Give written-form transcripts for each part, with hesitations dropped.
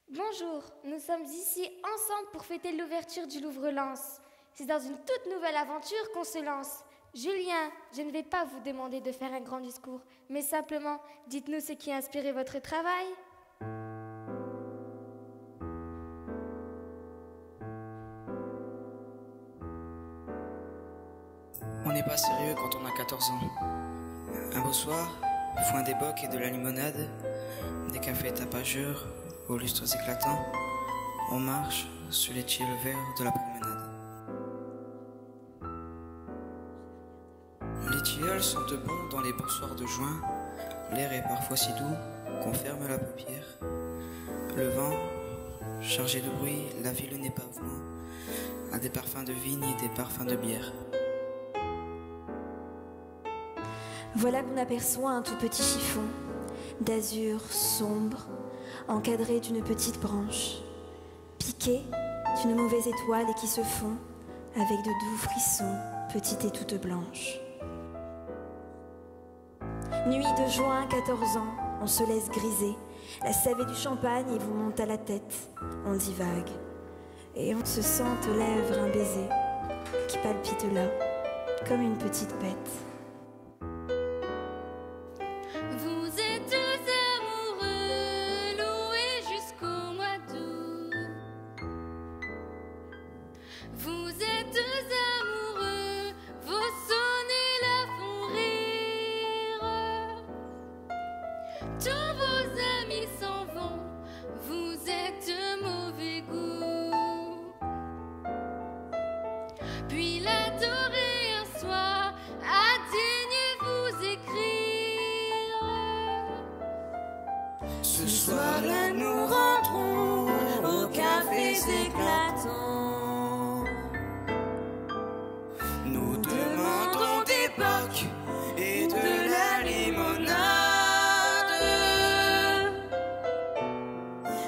Bonjour, nous sommes ici ensemble pour fêter l'ouverture du Louvre-Lens. C'est dans une toute nouvelle aventure qu'on se lance. Julien, je ne vais pas vous demander de faire un grand discours, mais simplement, dites-nous ce qui a inspiré votre travail. On n'est pas sérieux quand on a 14 ans. Un beau soir, foin des bocs et de la limonade, des cafés tapageurs aux lustres éclatants, on marche sur les tiels verts de la promenade. Les tilleuls sentent bon dans les beaux soirs de juin, l'air est parfois si doux qu'on ferme la paupière. Le vent, chargé de bruit, la ville n'est pas loin, a des parfums de vigne et des parfums de bière. Voilà qu'on aperçoit un tout petit chiffon d'azur sombre, encadré d'une petite branche, piqué d'une mauvaise étoile et qui se fond avec de doux frissons, petite et toute blanche. Nuit de juin, 14 ans, on se laisse griser, la sève et du champagne il vous monte à la tête, on divague, et on se sent aux lèvres un baiser qui palpite là, comme une petite bête. Ce soir-là, nous rentrons aux cafés éclatants. Nous demandons des bocs et de la limonade.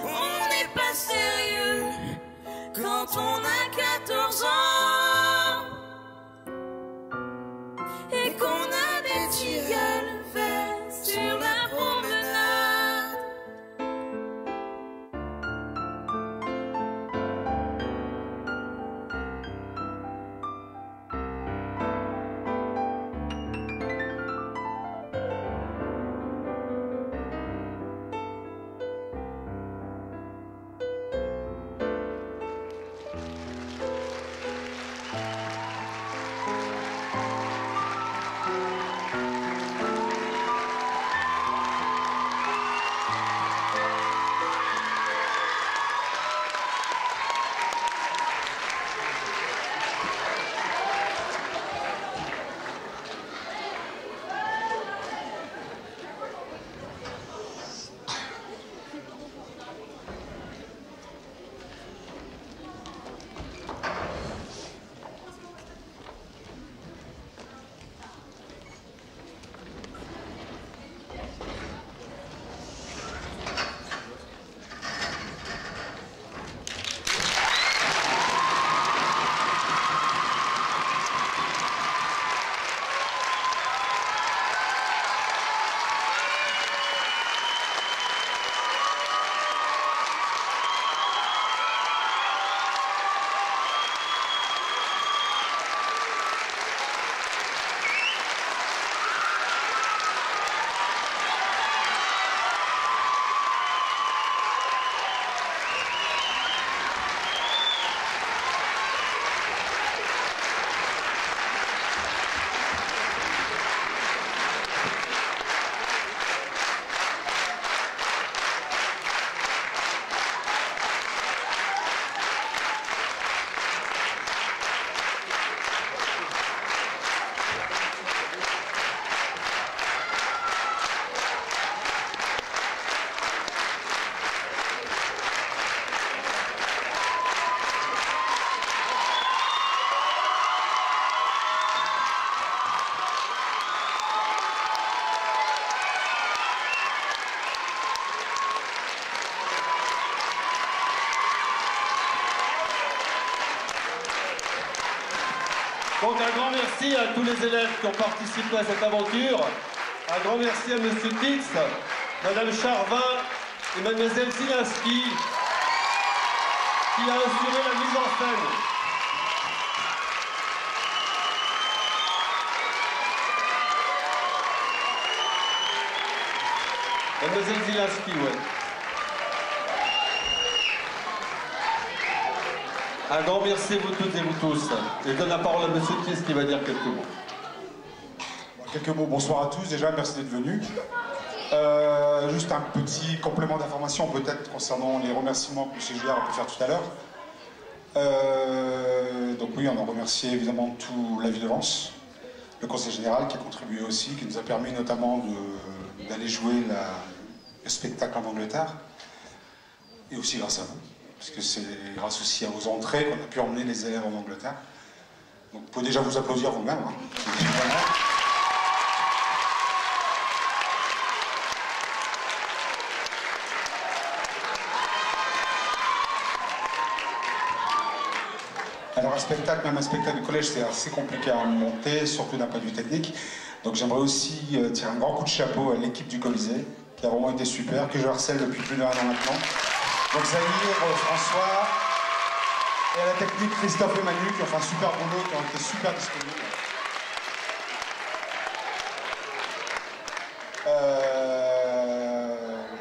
On n'est pas sérieux quand on a 14 ans et qu'on a des tilleuls verts sur la promenade. Donc un grand merci à tous les élèves qui ont participé à cette aventure. Un grand merci à Monsieur Titz, Madame Charvin et Mademoiselle Zielinski. qui a assuré la mise en scène. Mademoiselle Zilinski, ouais. Un grand merci à vous toutes et vous tous. Et je donne la parole à Monsieur Christ qui va dire quelques mots. Quelques mots, bonsoir à tous. Déjà, merci d'être venus. Juste un petit complément d'information peut-être concernant les remerciements que le CGR a pu faire tout à l'heure. Donc oui, on a remercié évidemment tout la ville de Lens, le conseil général qui a contribué aussi, qui nous a permis notamment d'aller jouer le spectacle en Angleterre, et aussi grâce à vous, parce que c'est grâce aussi à vos entrées qu'on a pu emmener les élèves en Angleterre. Donc vous pouvez déjà vous applaudir vous-même. Hein. Alors même un spectacle de collège, c'est assez compliqué à monter, surtout d'un point de vue technique. Donc j'aimerais aussi tirer un grand coup de chapeau à l'équipe du Colisée, qui a vraiment été super, que je harcèle depuis plus d'1 an maintenant. Donc Zahir, François, et à la technique Christophe et Manu, qui ont fait un super boulot, qui ont été super disponibles.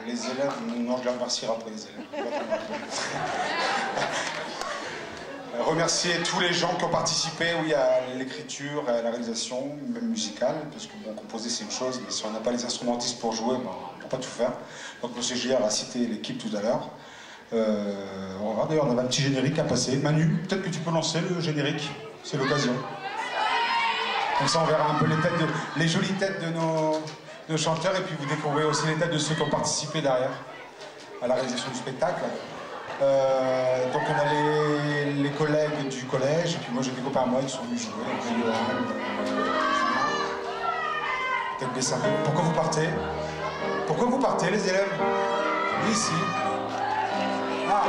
Les élèves, non, je les remercierai après les élèves. Remercier tous les gens qui ont participé, oui, à l'écriture, à la réalisation, même musicale, parce que bon, composer c'est une chose, mais si on n'a pas les instrumentistes pour jouer, ben, on ne peut pas tout faire. Donc le CGR a cité l'équipe tout à l'heure. D'ailleurs, on avait un petit générique à passer. Manu, peut-être que tu peux lancer le générique, c'est l'occasion. Comme ça, on verra un peu les jolies têtes de nos chanteurs, et puis vous découvrez aussi les têtes de ceux qui ont participé derrière à la réalisation du spectacle. Donc on a les collègues du collège, et puis moi j'ai des copains à moi qui sont venus jouer, peut-être baisser un peu. Pourquoi vous partez? Pourquoi vous partez les élèves? Ici. Ah.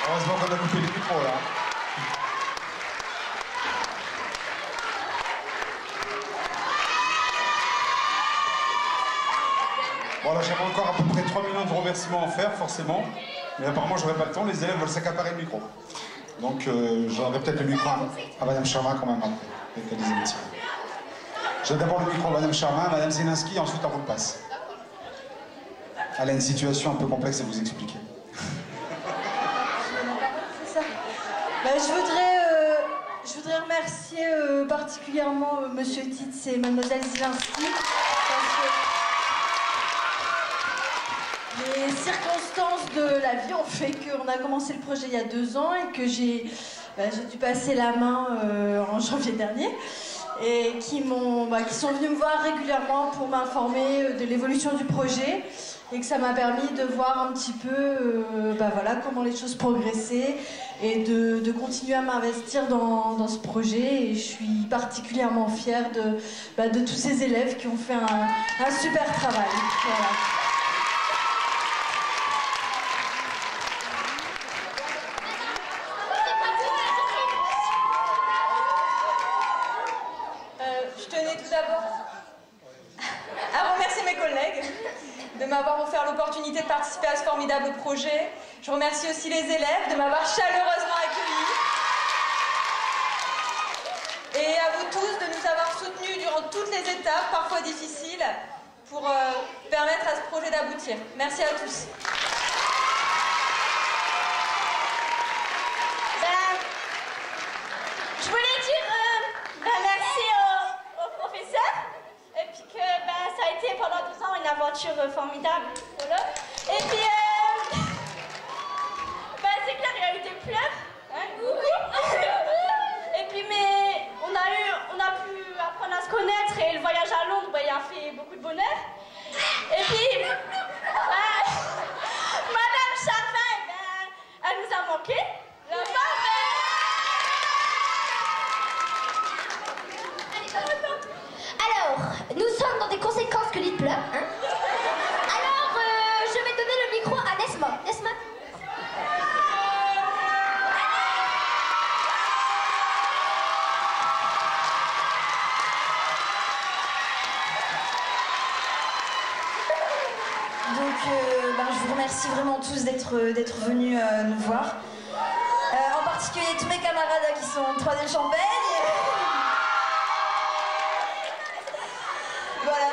Heureusement qu'on a coupé les micros là. Bon là j'avais encore à peu près 3 millions de remerciements à faire forcément. Mais apparemment j'aurais pas le temps, les élèves veulent s'accaparer le micro. Donc j'aurais peut-être le micro à Madame Charmin quand même après, avec Alizé Métier. J'ai d'abord le micro à Madame Charmin, Madame Zelinski, ensuite à vous le passe. Elle a une situation un peu complexe à vous expliquer. C'est ça. Bah, je voudrais remercier particulièrement Monsieur Titz et Mademoiselle Zelinski parce que les circonstances de la vie ont fait qu'on a commencé le projet il y a 2 ans et que j'ai dû passer la main en janvier dernier. Et qui sont venus me voir régulièrement pour m'informer de l'évolution du projet et que ça m'a permis de voir un petit peu voilà, comment les choses progressaient et de continuer à m'investir dans ce projet. Et je suis particulièrement fière de tous ces élèves qui ont fait un super travail. Voilà. de m'avoir offert l'opportunité de participer à ce formidable projet. Je remercie aussi les élèves de m'avoir chaleureusement accueillis. Et à vous tous de nous avoir soutenus durant toutes les étapes, parfois difficiles, pour permettre à ce projet d'aboutir. Merci à tous. Je voulais dire merci aux professeurs, et puis que ça a été pendant 12 ans une aventure formidable. Voilà. Et puis, c'est clair, il y a eu des pleurs. Hein, et puis, mais on a pu apprendre à se connaître, et le voyage à Londres, il a fait beaucoup de bonheur. Et puis, Madame Charmin, elle nous a manqué. Alors, nous sommes dans des conséquences que l'île pleure, hein. Alors, je vais donner le micro à Nesma. Nesma. Donc, je vous remercie vraiment tous d'être venus nous voir. En particulier tous mes camarades qui sont en 3e Champagne. Voilà,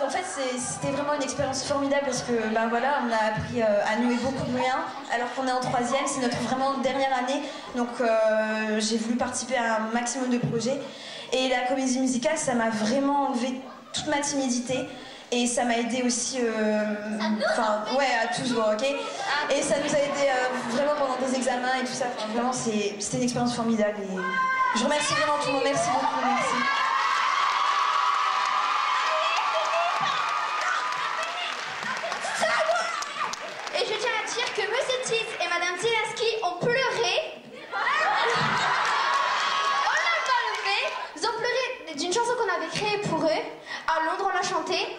en fait, c'était vraiment une expérience formidable parce que, voilà, on a appris à nouer beaucoup de liens alors qu'on est en 3e, c'est notre vraiment dernière année. Donc, j'ai voulu participer à un maximum de projets. Et la comédie musicale, ça m'a vraiment enlevé toute ma timidité. Et ça m'a aidé aussi, à tous, bon, ok. Et ça nous a aidé vraiment pendant des examens et tout ça. Enfin, vraiment, c'était une expérience formidable. Et je remercie vraiment tout le monde. Merci beaucoup, merci. Et je tiens à dire que Monsieur Titz et Madame Zelinski ont pleuré. On n'a pas levé. Ils ont pleuré d'une chanson qu'on avait créée pour eux. À Londres, on l'a chantée.